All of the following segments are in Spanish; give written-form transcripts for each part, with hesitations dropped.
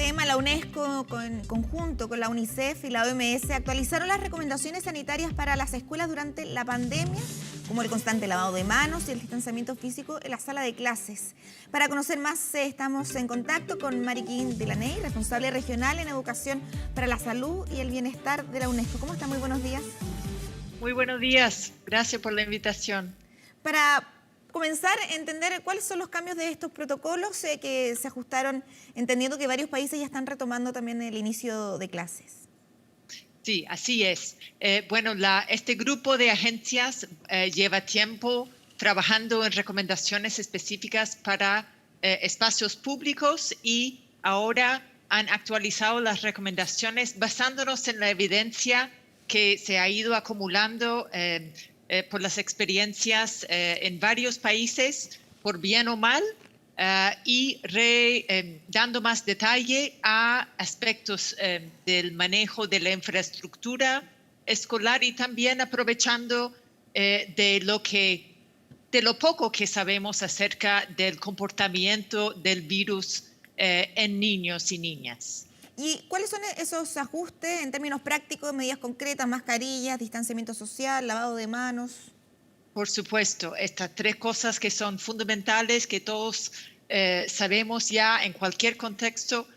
tema, la UNESCO, conjunto con la UNICEF y la OMS, actualizaron las recomendaciones sanitarias para las escuelas durante la pandemia, como el constante lavado de manos y el distanciamiento físico en la sala de clases. Para conocer más, estamos en contacto con Mariquín Delaney, responsable regional en Educación para la Salud y el Bienestar de la UNESCO. ¿Cómo está? Muy buenos días. Muy buenos días. Gracias por la invitación. Para comenzar a entender cuáles son los cambios de estos protocolos que se ajustaron, entendiendo que varios países ya están retomando también el inicio de clases. Sí, así es. Este grupo de agencias lleva tiempo trabajando en recomendaciones específicas para espacios públicos y ahora han actualizado las recomendaciones basándonos en la evidencia que se ha ido acumulando por las experiencias en varios países, por bien o mal, dando más detalle a aspectos del manejo de la infraestructura escolar y también aprovechando de lo poco que sabemos acerca del comportamiento del virus en niños y niñas. ¿Y cuáles son esos ajustes en términos prácticos, medidas concretas, mascarillas, distanciamiento social, lavado de manos? Por supuesto, estas tres cosas que son fundamentales, que todos sabemos ya en cualquier contexto.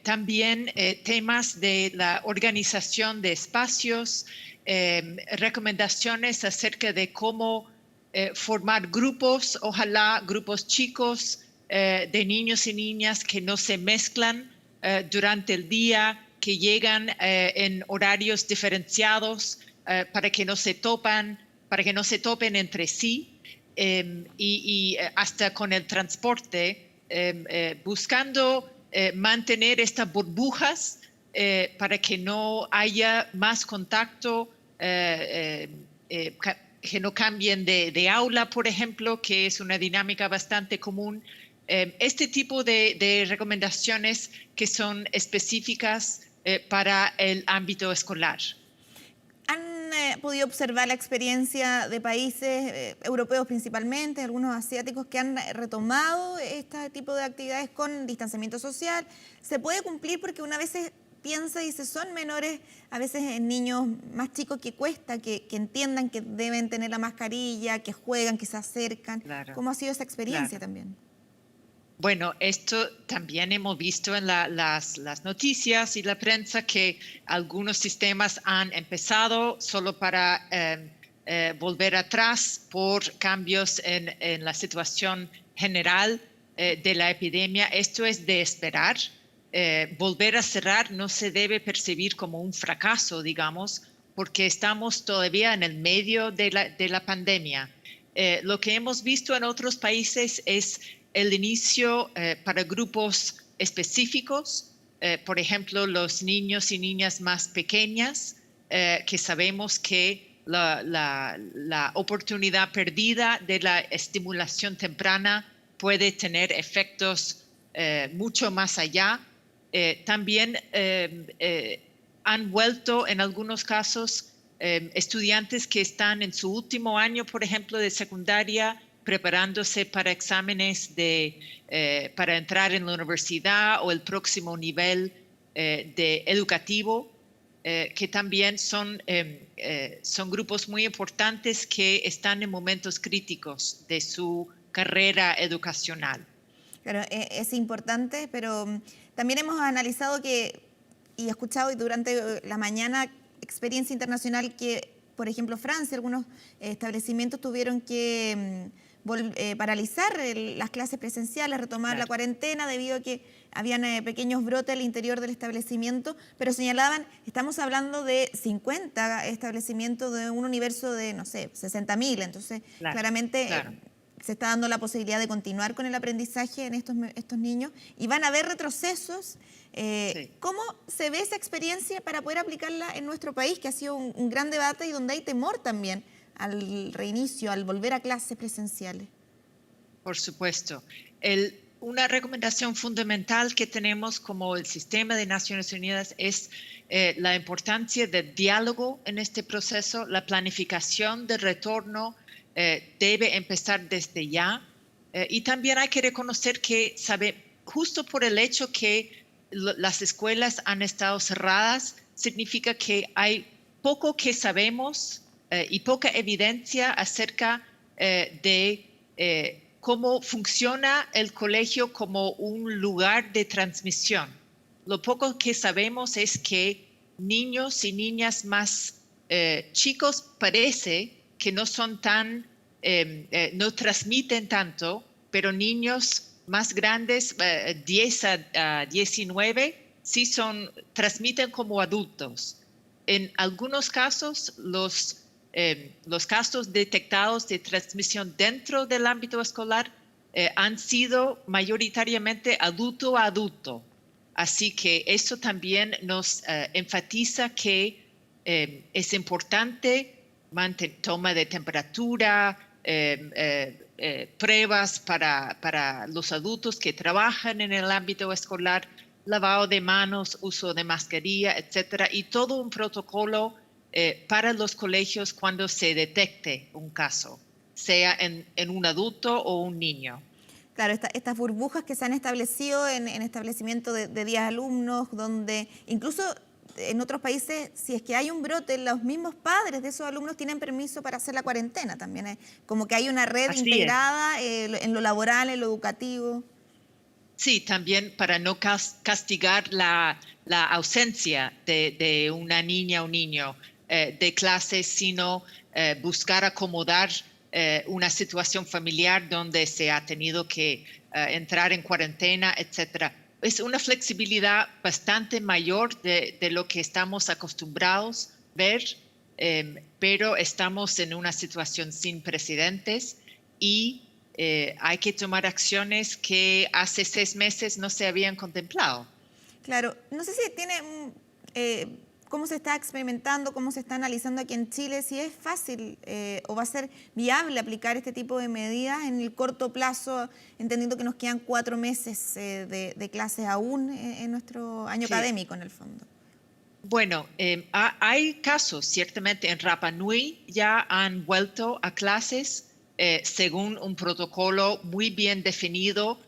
También temas de la organización de espacios, recomendaciones acerca de cómo formar grupos, ojalá grupos chicos de niños y niñas que no se mezclan durante el día, que llegan en horarios diferenciados para que no se topen entre sí, y hasta con el transporte, buscando mantener estas burbujas para que no haya más contacto, que no cambien de aula, por ejemplo, que es una dinámica bastante común. Este tipo de recomendaciones que son específicas para el ámbito escolar. ¿Han podido observar la experiencia de países europeos principalmente, algunos asiáticos, que han retomado este tipo de actividades con distanciamiento social? ¿Se puede cumplir? Porque una vez piensa y dice, son menores, a veces niños más chicos, que cuesta que entiendan que deben tener la mascarilla, que juegan, que se acercan. Claro, ¿Cómo ha sido esa experiencia claro. también? Bueno, esto también hemos visto en las noticias y la prensa que algunos sistemas han empezado solo para volver atrás por cambios en la situación general de la epidemia. Esto es de esperar. Volver a cerrar no se debe percibir como un fracaso, digamos, porque estamos todavía en el medio de la pandemia. Lo que hemos visto en otros países es el inicio para grupos específicos, por ejemplo, los niños y niñas más pequeñas, que sabemos que la oportunidad perdida de la estimulación temprana puede tener efectos mucho más allá. También han vuelto en algunos casos estudiantes que están en su último año, por ejemplo, de secundaria, preparándose para exámenes para entrar en la universidad o el próximo nivel educativo, que también son grupos muy importantes que están en momentos críticos de su carrera educacional. Claro, es importante, pero también hemos analizado y escuchado durante la mañana experiencia internacional que, por ejemplo, Francia, algunos establecimientos tuvieron que paralizar las clases presenciales, retomar la cuarentena debido a que habían pequeños brotes al interior del establecimiento, pero señalaban, estamos hablando de 50 establecimientos de un universo de, no sé, 60.000, entonces claramente se está dando la posibilidad de continuar con el aprendizaje en estos niños y van a haber retrocesos. ¿Cómo se ve esa experiencia para poder aplicarla en nuestro país, que ha sido un gran debate y donde hay temor también al reinicio, al volver a clases presenciales? Por supuesto. Una recomendación fundamental que tenemos como el sistema de Naciones Unidas es la importancia del diálogo en este proceso. La planificación del retorno debe empezar desde ya. Y también hay que reconocer que justo por el hecho que las escuelas han estado cerradas, significa que hay poco que sabemos y poca evidencia acerca de cómo funciona el colegio como un lugar de transmisión. Lo poco que sabemos es que niños y niñas más chicos parece que no son tan, no transmiten tanto, pero niños más grandes, 10 a 19, sí transmiten como adultos. En algunos casos, los casos detectados de transmisión dentro del ámbito escolar han sido mayoritariamente adulto a adulto. Así que eso también nos enfatiza que es importante toma de temperatura, pruebas para los adultos que trabajan en el ámbito escolar, lavado de manos, uso de mascarilla, etcétera, y todo un protocolo para los colegios cuando se detecte un caso, sea en un adulto o un niño. Claro, estas burbujas que se han establecido en establecimientos de 10 alumnos, donde incluso en otros países, si es que hay un brote, los mismos padres de esos alumnos tienen permiso para hacer la cuarentena también. Como que hay una red Así integrada en lo laboral, en lo educativo. Sí, también para no castigar la ausencia de una niña o niño de clases, sino buscar acomodar una situación familiar donde se ha tenido que entrar en cuarentena, etcétera. Es una flexibilidad bastante mayor de lo que estamos acostumbrados a ver, pero estamos en una situación sin precedentes y hay que tomar acciones que hace 6 meses no se habían contemplado. Claro, no sé si tiene cómo se está experimentando, cómo se está analizando aquí en Chile, si es fácil o va a ser viable aplicar este tipo de medidas en el corto plazo, entendiendo que nos quedan 4 meses de clases aún en nuestro año Sí. académico, en el fondo. Bueno, hay casos, ciertamente en Rapa Nui ya han vuelto a clases según un protocolo muy bien definido,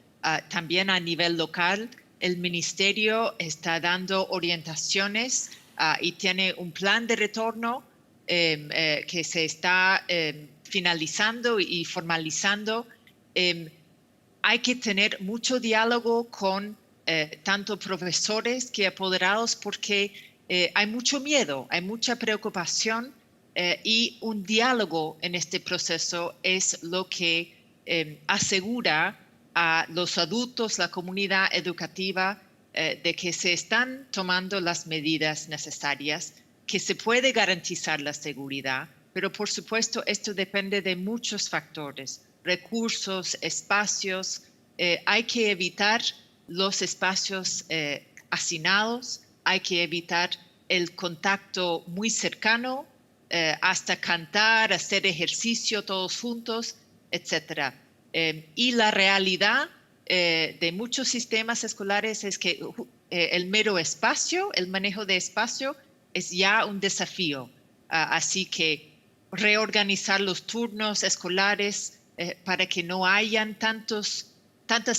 también a nivel local. El ministerio está dando orientaciones y tiene un plan de retorno que se está finalizando y formalizando. Hay que tener mucho diálogo con tanto profesores que apoderados porque hay mucho miedo, hay mucha preocupación y un diálogo en este proceso es lo que asegura a los adultos, la comunidad educativa, de que se están tomando las medidas necesarias, que se puede garantizar la seguridad, pero por supuesto esto depende de muchos factores, recursos, espacios. Hay que evitar los espacios hacinados, hay que evitar el contacto muy cercano, hasta cantar, hacer ejercicio todos juntos, etc. Y la realidad de muchos sistemas escolares es que el mero espacio, el manejo de espacio, es ya un desafío. Así que reorganizar los turnos escolares para que no hayan tantas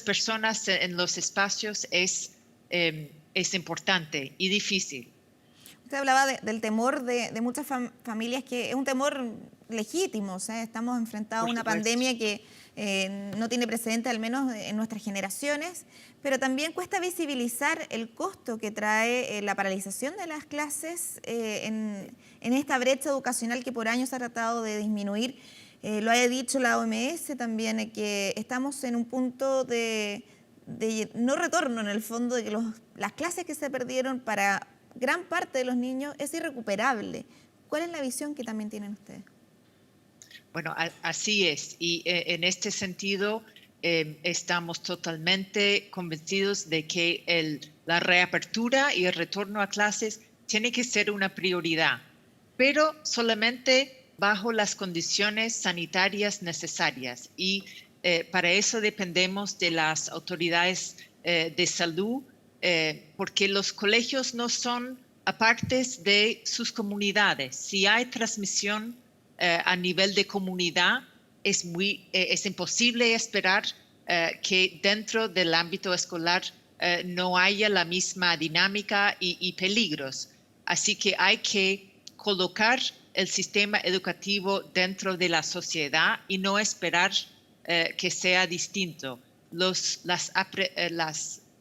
personas en los espacios es importante y difícil. Usted hablaba del temor de muchas familias, que es un temor legítimo. O sea, estamos enfrentados a una pandemia que no tiene precedente, al menos en nuestras generaciones, pero también cuesta visibilizar el costo que trae la paralización de las clases en esta brecha educacional que por años se ha tratado de disminuir. Lo ha dicho la OMS también, que estamos en un punto de no retorno, en el fondo, de que las clases que se perdieron para gran parte de los niños es irrecuperable. ¿Cuál es la visión que también tienen ustedes? Bueno, así es. Y en este sentido, estamos totalmente convencidos de que la reapertura y el retorno a clases tiene que ser una prioridad, pero solamente bajo las condiciones sanitarias necesarias. Y para eso dependemos de las autoridades de salud, porque los colegios no son apartes de sus comunidades. Si hay transmisión a nivel de comunidad, es imposible esperar que dentro del ámbito escolar no haya la misma dinámica y peligros. Así que hay que colocar el sistema educativo dentro de la sociedad y no esperar que sea distinto. Las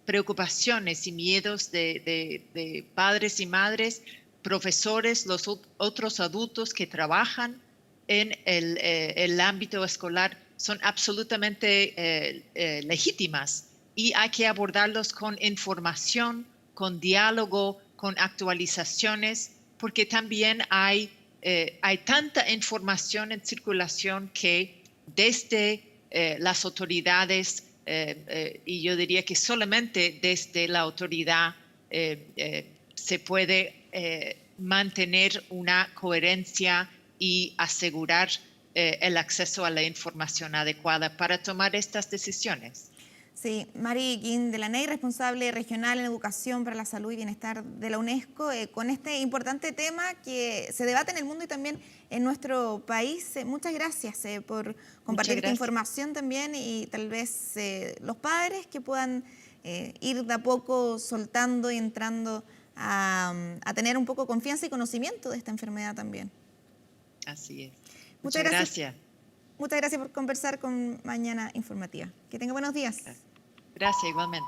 preocupaciones y miedos de padres y madres, profesores, los otros adultos que trabajan en el ámbito escolar son absolutamente legítimas y hay que abordarlos con información, con diálogo, con actualizaciones, porque también hay tanta información en circulación que desde las autoridades, y yo diría que solamente desde la autoridad se puede mantener una coherencia y asegurar el acceso a la información adecuada para tomar estas decisiones. Sí, Mari Guindelaney, responsable regional en Educación para la Salud y Bienestar de la UNESCO, con este importante tema que se debate en el mundo y también en nuestro país. Muchas gracias por compartir esta información también y tal vez los padres que puedan ir de a poco soltando y entrando a tener un poco confianza y conocimiento de esta enfermedad también. Así es. Muchas gracias. Muchas gracias por conversar con Mañana Informativa. Que tenga buenos días. Gracias, igualmente.